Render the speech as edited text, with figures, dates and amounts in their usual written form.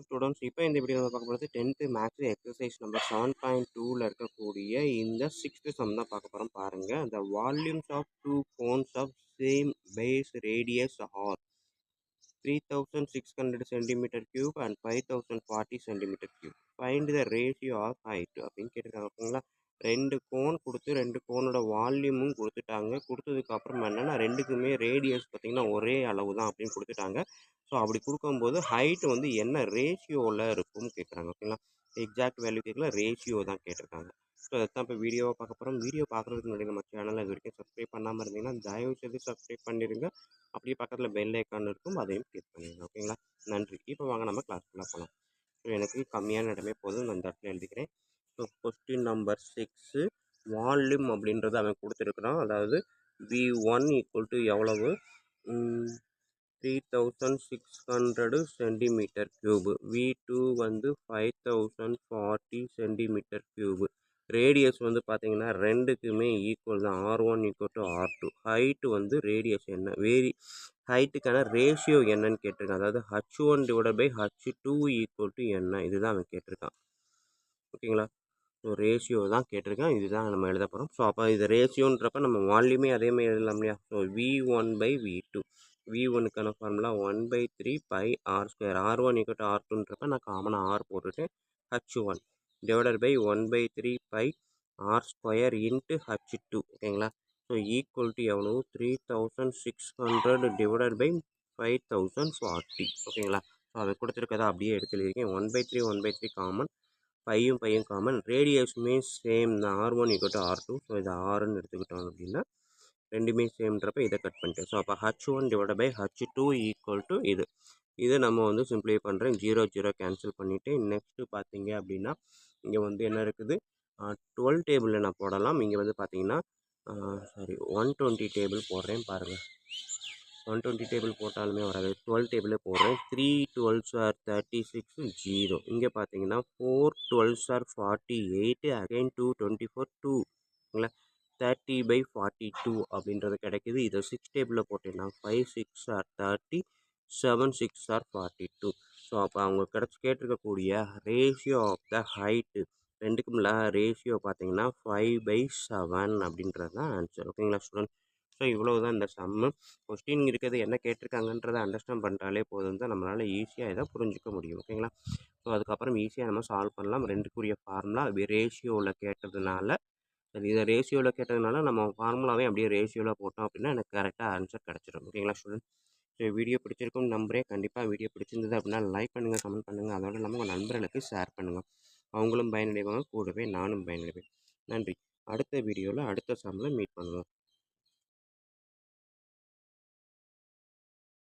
Students இப்போ இந்த வீடியோவில் பார்க்க போகிறது 10th மேக்ஸ் எக்ஸசைஸ் நம்பர் 7.2ல இருக்கக்கூடிய இந்த 6th சம் தான் பார்க்க போகிறோம். பாருங்கள், the volumes of two cones of same base radius are 3600 centimeter cube and 5040 centimeter cube. Find the ratio of height அப்படின்னு கேட்டிருக்காங்க. ஓகேங்களா, ரெண்டு கோன் கொடுத்து ரெண்டு கோனோட வால்யூமும் கொடுத்துட்டாங்க. கொடுத்ததுக்கு அப்புறம் என்னன்னா ரெண்டுக்குமே ரேடியஸ் பார்த்தீங்கன்னா ஒரே அளவு தான் அப்படின்னு கொடுத்துட்டாங்க. ஸோ அப்படி கொடுக்கும்போது ஹைட் வந்து என்ன ரேஷியோவில் இருக்கும்னு கேட்குறாங்க. ஓகேங்களா, எக்ஸாக்ட் வேல்யூ கேட்கல, ரேஷியோ தான் கேட்டிருக்காங்க. ஸோ அதுதான் இப்போ வீடியோவை பார்க்க போகிறோம். வீடியோ பார்க்குறதுக்கு முன்னாடி நம்ம சேனலை இது வரைக்கும் சப்ஸ்கிரைப் பண்ணாமல் இருந்தீங்கன்னா தயவு செய்து சப்ஸ்கிரைப் பண்ணிடுங்க. அப்படியே பக்கத்தில் பெல் ஐக்கான் இருக்கும், அதையும் கிளிக் பண்ணிடுங்க. ஓகேங்களா, நன்றி. இப்போ வாங்க நம்ம கிளாஸ்க்குள்ளே போகலாம். ஸோ எனக்கு கம்மியான இடமே போதும், நான் இந்த இடத்துல எழுதிக்கிறேன். ஸோ கொஸ்டின் நம்பர் 6 வால்யூம் அப்படின்றது அவன் கொடுத்துருக்குறான். அதாவது V1 ஈக்குவல் டு எவ்வளவு, 3600 சென்டிமீட்டர் கியூபு. V2 வந்து 5040 சென்டிமீட்டர் கியூபு. ரேடியஸ் வந்து பார்த்தீங்கன்னா ரெண்டுக்குமே ஈக்குவல் தான், R1 equal to R2. Height வந்து ரேடியஸ் என்ன, ஹைட்டுக்கான ரேஷியோ என்னன்னு கேட்டிருக்கான். அதாவது H1 divide by H2 equal to என்ன, இதுதான் அவன் கேட்டிருக்கான். ஓகேங்களா, ஸோ ரேஷியோ தான் கேட்டிருக்கான், இதுதான் நம்ம எழுத போகிறோம். ஸோ அப்போ இது ரேஷியோன்றப்ப நம்ம வால்யூமே அதேமாதிரி எழுதலாம் இல்லையா. ஸோ V1 பை V2, V1க்கான formula 1/3 by R square. R1 equal to R2ன்றப்ப நான் காமனாக R போட்டுட்டேன். H1 divided by 1/3 by R square into H2. ஓகேங்களா, ஸோ ஈக்குவல் டு எவ்வளோ, 3600 டிவைடட் பை 5040. ஓகேங்களா, ஸோ அதை கொடுத்துருக்கதா அப்படியே எடுத்து எழுதியிருக்கேன். 1/3 காமன், பையும் காமன், ரேடியஸுமே சேம் தான், R1 equal to R2. So இதை ஆறுன்னு எடுத்துக்கிட்டோம் அப்படின்னா ரெண்டுமே சேம்ன்றப்ப இதை கட் பண்ணிட்டேன். ஸோ அப்போ H1 divide by H2 equal to இது நம்ம வந்து சிம்பிளை பண்ணுறேன். 0 கேன்சல் பண்ணிவிட்டு நெக்ஸ்ட்டு பார்த்தீங்க அப்படின்னா இங்கே வந்து என்ன இருக்குது, 12 டேபிளில் நான் போடலாம். இங்கே வந்து பார்த்தீங்கன்னா 120 டேபிள் போடுறேன். பாருங்கள், 120 டேபிள் போட்டாலுமே வராது, 12 டேபிளே போடுறேன். 3 12s are 36, 0. இங்கே பார்த்தீங்கன்னா 4 12s are 48, அகைன் 2 24, 2. ஓகேங்களா, 30/42 அப்படின்றது கிடைக்குது. இதை 6 டேபிளில் போட்டேன்னா 5 6 are 30, 7 6 are 42. ஸோ அப்போ அவங்க கேட்டிருக்கக்கூடிய ரேஷியோ ஆஃப் த ஹைட்டு ரெண்டுக்கும் ரேஷியோ பார்த்தீங்கன்னா 5/7 அப்படின்றது தான் ஆன்சர். ஓகேங்களா ஸ்டூடெண்ட், ஸோ இவ்வளோ தான் இந்த சம்மு. கொஸ்டின் இருக்கிறது என்ன கேட்டிருக்காங்கன்றதை அண்டர்ஸ்டாண்ட் பண்ணிட்டாலே போதும் தான், நம்மளால் ஈஸியாக இதை புரிஞ்சிக்க முடியும். ஓகேங்களா, ஸோ அதுக்கப்புறம் ஈஸியாக நம்ம சால்வ் பண்ணலாம். ரெண்டுக்குரிய ஃபார்முலா ரேஷியோவில் கேட்டதுனால, இதை ரேஷியோவில் கேட்டதுனால நம்ம ஃபார்முலாவே அப்படியே ரேஷியோவில் போட்டோம் அப்படின்னா எனக்கு கரெக்டாக ஆன்சர் கிடச்சிடும். ஓகேங்களா ஸ்டூடெண்ட், ஸோ வீடியோ பிடிச்சிருக்கும்னு நம்புறேன். கண்டிப்பாக வீடியோ பிடிச்சிருந்தது அப்படின்னா லைக் பண்ணுங்கள், கமெண்ட் பண்ணுங்கள். அதோடு இல்லாமல் உங்கள் நண்பர்களுக்கு ஷேர் பண்ணுங்கள். அவங்களும் பயனடைவாங்க, கூடவே நானும் பயனடைவேன். நன்றி. அடுத்த வீடியோவில் அடுத்த சம்மில் மீட் பண்ணுவோம்.